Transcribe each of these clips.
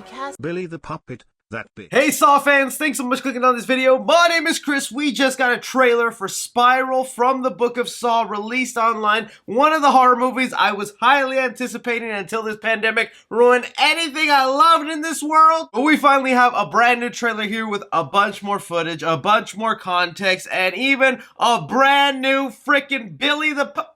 because Billy the Puppet, that bitch. Hey Saw fans, thanks so much for clicking on this video. My name is Chris. We just got a trailer for Spiral from the Book of Saw released online. One of the horror movies I was highly anticipating until this pandemic ruined anything I loved in this world. But we finally have a brand new trailer here with a bunch more footage, a bunch more context, and even a brand new freaking Billy the Puppet.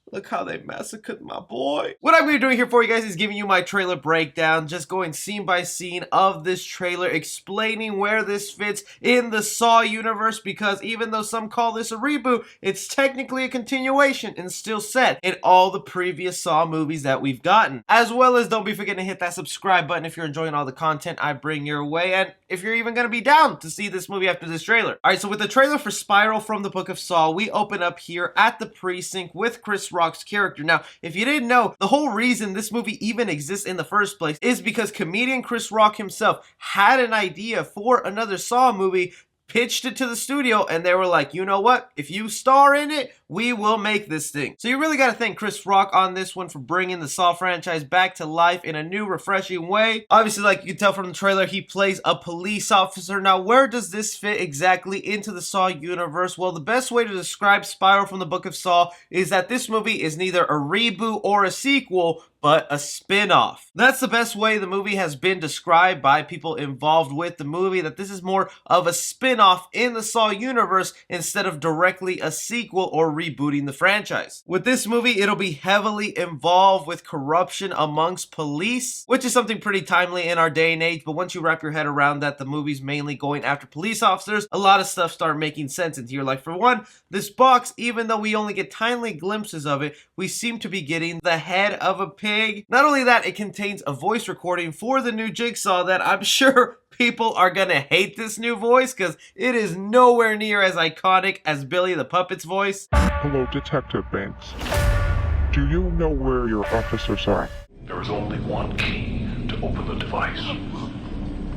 Look how they massacred my boy. What I'm going to be doing here for you guys is giving you my trailer breakdown, just going scene by scene of this trailer, explaining where this fits in the Saw universe, because even though some call this a reboot, it's technically a continuation and still set in all the previous Saw movies that we've gotten. As well as don't be forgetting to hit that subscribe button if you're enjoying all the content I bring your way, and if you're even going to be down to see this movie after this trailer. Alright, so with the trailer for Spiral from the Book of Saw, we open up here at the precinct with Chris Rock's character. Now, if you didn't know, the whole reason this movie even exists in the first place is because comedian Chris Rock himself had an idea for another Saw movie, pitched it to the studio, and they were like, you know what? If you star in it, we will make this thing. So you really got to thank Chris Rock on this one for bringing the Saw franchise back to life in a new, refreshing way. Obviously, like you can tell from the trailer, he plays a police officer. Now, where does this fit exactly into the Saw universe? Well, the best way to describe Spiral from the Book of Saw is that this movie is neither a reboot or a sequel, but a spin-off. That's the best way the movie has been described by people involved with the movie, that this is more of a spin-off in the Saw universe instead of directly a sequel or rebooting the franchise. With this movie, it'll be heavily involved with corruption amongst police, which is something pretty timely in our day and age, but once you wrap your head around that the movie's mainly going after police officers, a lot of stuff start making sense into your life. For one, this box, even though we only get tiny glimpses of it, we seem to be getting the head of a pig. Not only that, it contains a voice recording for the new Jigsaw that I'm sure people are gonna hate this new voice because it is nowhere near as iconic as Billy the Puppet's voice. Hello, Detective Banks. Do you know where your officers are? There is only one key to open the device.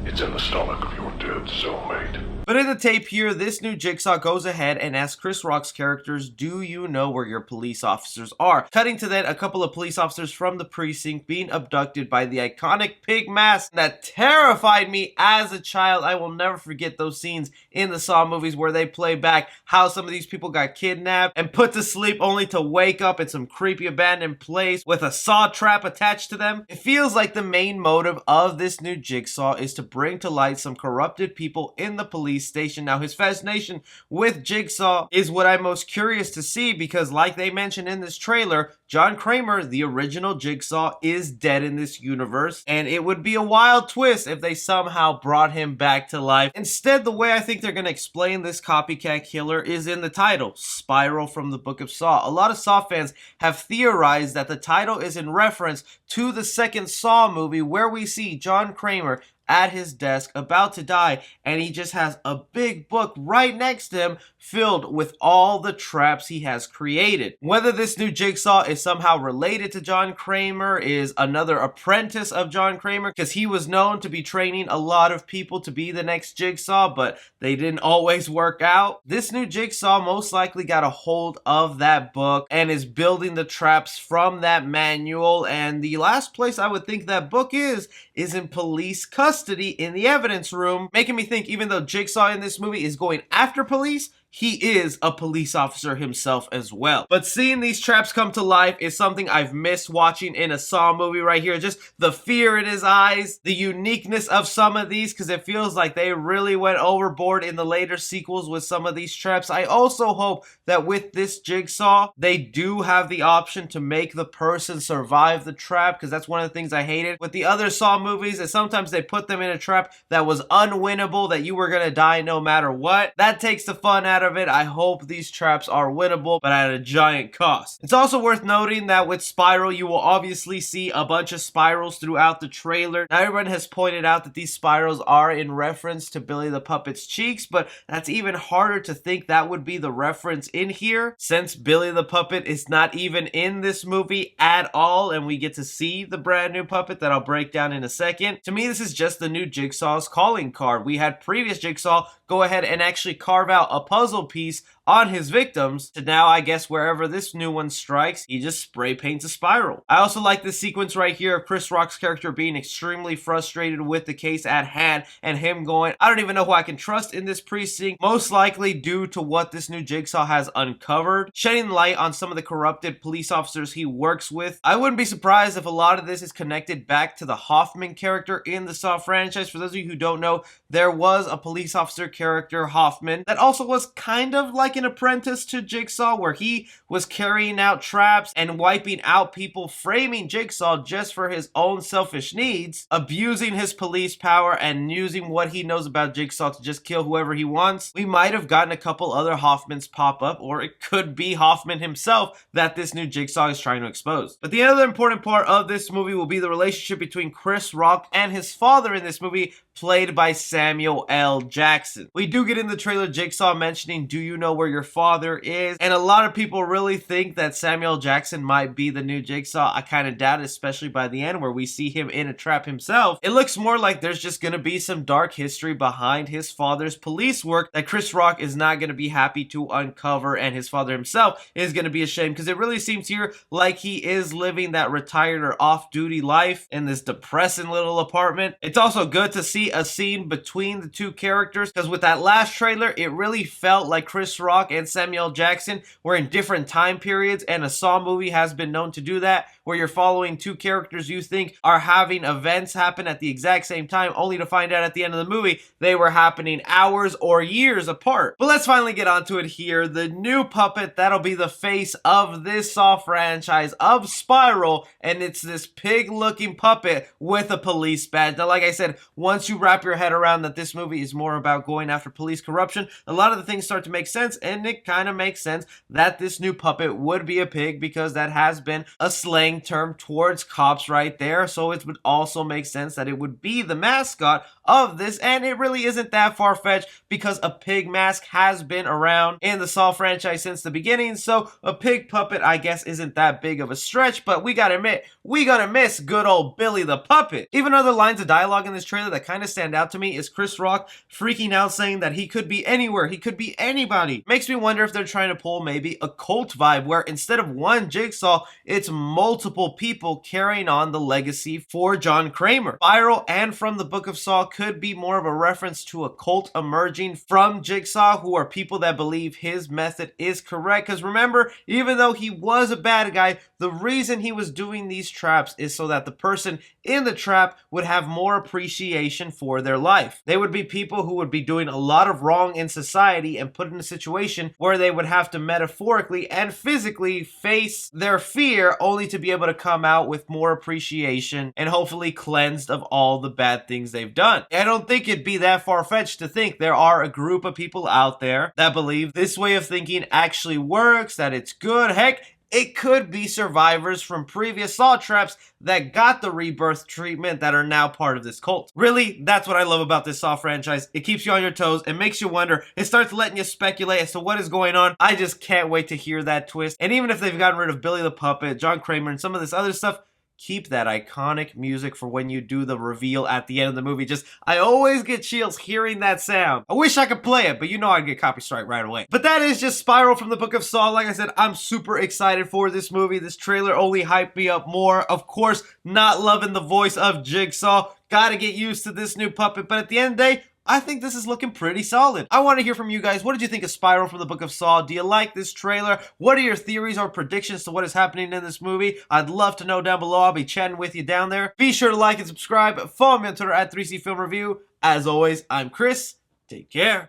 It's in the stomach of your dead cellmate. But in the tape here, this new Jigsaw goes ahead and asks Chris Rock's characters, do you know where your police officers are? Cutting to then a couple of police officers from the precinct being abducted by the iconic pig mask that terrified me as a child. I will never forget those scenes in the Saw movies where they play back how some of these people got kidnapped and put to sleep only to wake up in some creepy abandoned place with a saw trap attached to them. It feels like the main motive of this new Jigsaw is to bring to light some corrupted people in the police station. Now, his fascination with Jigsaw is what I'm most curious to see, because like they mentioned in this trailer, John Kramer, the original Jigsaw, is dead in this universe, and it would be a wild twist if they somehow brought him back to life. Instead, the way I think they're going to explain this copycat killer is in the title, Spiral from the Book of Saw. A lot of Saw fans have theorized that the title is in reference to the second Saw movie, where we see John Kramer at his desk about to die, and he just has a big book right next to him filled with all the traps he has created. Whether this new Jigsaw is somehow related to John Kramer, is another apprentice of John Kramer, because he was known to be training a lot of people to be the next Jigsaw, but they didn't always work out. This new Jigsaw most likely got a hold of that book and is building the traps from that manual, and the last place I would think that book is in police custody in the evidence room, making me think even though Jigsaw in this movie is going after police, he is a police officer himself as well. But seeing these traps come to life is something I've missed watching in a Saw movie right here. Just the fear in his eyes, the uniqueness of some of these, because it feels like they really went overboard in the later sequels with some of these traps. I also hope that with this Jigsaw, they do have the option to make the person survive the trap, because that's one of the things I hated with the other Saw movies, is sometimes they put them in a trap that was unwinnable, that you were gonna die no matter what. That takes the fun out of it. I hope these traps are winnable, but at a giant cost. It's also worth noting that with Spiral, you will obviously see a bunch of spirals throughout the trailer. Now, everyone has pointed out that these spirals are in reference to Billy the Puppet's cheeks, but that's even harder to think that would be the reference in here, since Billy the Puppet is not even in this movie at all, and we get to see the brand new puppet that I'll break down in a second. To me, this is just the new Jigsaw's calling card. We had previous Jigsaw go ahead and actually carve out a puzzle piece on his victims, to now, I guess, wherever this new one strikes, he just spray paints a spiral. I also like this sequence right here of Chris Rock's character being extremely frustrated with the case at hand and him going, I don't even know who I can trust in this precinct, most likely due to what this new Jigsaw has uncovered, shedding light on some of the corrupted police officers he works with. I wouldn't be surprised if a lot of this is connected back to the Hoffman character in the Saw franchise. For those of you who don't know, there was a police officer character, Hoffman, that also was kind of like an apprentice to Jigsaw, where he was carrying out traps and wiping out people, framing Jigsaw just for his own selfish needs, abusing his police power and using what he knows about Jigsaw to just kill whoever he wants. We might have gotten a couple other Hoffmans pop up, or it could be Hoffman himself that this new Jigsaw is trying to expose. But the other important part of this movie will be the relationship between Chris Rock and his father in this movie, played by Samuel L. Jackson. We do get in the trailer Jigsaw mentioning, do you know where your father is? And a lot of people really think that Samuel Jackson might be the new Jigsaw. I kind of doubt it, especially by the end where we see him in a trap himself. It looks more like there's just going to be some dark history behind his father's police work that Chris Rock is not going to be happy to uncover, and his father himself is going to be ashamed, because it really seems here like he is living that retired or off-duty life in this depressing little apartment. It's also good to see a scene between the two characters, because with that last trailer, it really felt like Chris Rock and Samuel Jackson were in different time periods, and a Saw movie has been known to do that, where you're following two characters you think are having events happen at the exact same time, only to find out at the end of the movie they were happening hours or years apart. But let's finally get onto it here. The new puppet that'll be the face of this Saw franchise, of Spiral, and it's this pig-looking puppet with a police badge. Now, like I said, once you wrap your head around that this movie is more about going after police corruption, a lot of the things start to make sense, and it kind of makes sense that this new puppet would be a pig, because that has been a slang term towards cops right there. So it would also make sense that it would be the mascot of this, and it really isn't that far-fetched, because a pig mask has been around in the Saw franchise since the beginning, so a pig puppet, I guess, isn't that big of a stretch. But we gotta admit, we gonna miss good old Billy the Puppet. Even other lines of dialogue in this trailer that kind of stand out to me is Chris Rock freaking out saying that he could be anywhere, he could be anybody. Makes me wonder if they're trying to pull maybe a cult vibe, where instead of one Jigsaw, it's multiple people carrying on the legacy for John Kramer. Spiral and From the Book of Saw could be more of a reference to a cult emerging from Jigsaw, who are people that believe his method is correct. Because remember, even though he was a bad guy, the reason he was doing these traps is so that the person in the trap would have more appreciation for their life. They would be people who would be doing a lot of wrong in society and put in a situation where they would have to metaphorically and physically face their fear, only to be able to come out with more appreciation and hopefully cleansed of all the bad things they've done. I don't think it'd be that far-fetched to think there are a group of people out there that believe this way of thinking actually works, that it's good. Heck, it could be survivors from previous Saw traps that got the rebirth treatment that are now part of this cult. Really, that's what I love about this Saw franchise. It keeps you on your toes. It makes you wonder. It starts letting you speculate as to what is going on. I just can't wait to hear that twist. And even if they've gotten rid of Billy the Puppet, John Kramer, and some of this other stuff, keep that iconic music for when you do the reveal at the end of the movie. I always get chills hearing that sound. I wish I could play it, but you know I'd get copy strike right away. But that is just Spiral from the Book of Saw. Like I said, I'm super excited for this movie. This trailer only hyped me up more. Of course, not loving the voice of Jigsaw. Gotta get used to this new puppet, but at the end of the day, I think this is looking pretty solid. I want to hear from you guys. What did you think of Spiral from the Book of Saw? Do you like this trailer? What are your theories or predictions to what is happening in this movie? I'd love to know down below. I'll be chatting with you down there. Be sure to like and subscribe. Follow me on Twitter at 3C Film Review. As always, I'm Chris. Take care.